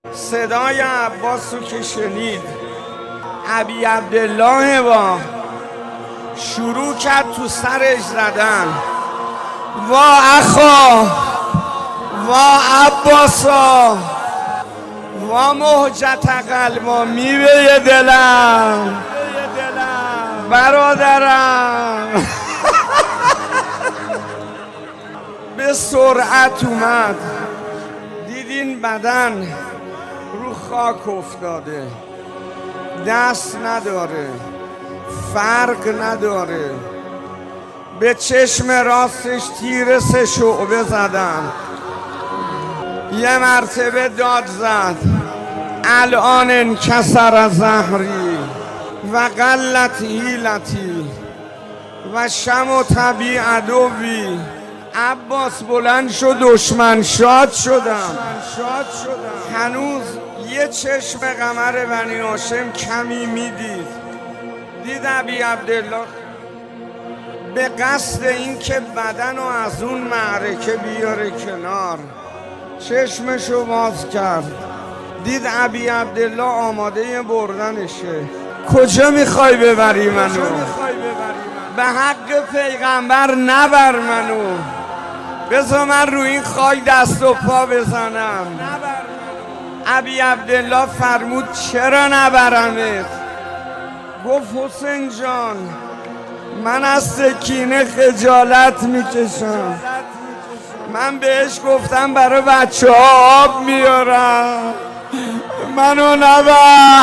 صدای عباس رو که شنید، ابی عبدالله با شروع کرد تو سرش زدن. وا اخا، وا عباسا، وا مهجت قلبا، میوه دلم، برادرم. به سرعت اومد، دیدین بدن رو خاک افتاده، دست نداره، فرق نداره. به چشم راستش تیر 3 شعبه زدن. یه مرتبه داد زد الان انکسر ظهری و قلت حیلتی و شمت بی عدوی. عباس بلند شد، دشمن شاد شدم. هنوز یه چشم قمر بنی هاشم کمی میدید. دید ابی عبدالله به قصد این که بدن رو از اون معرکه بیاره کنار، چشمشو باز کرد، دید ابی عبدالله آماده بردنشه. کجا میخوای ببری منو؟ به حق پیغمبر نبر منو، بذار من رو این خاک دست و پا بزنم. ابی عبدالله فرمود چرا نبرمت؟ گفت حسین جان من از سکینه خجالت میکشم. من بهش گفتم برای بچه ها آب میارم، منو نبر.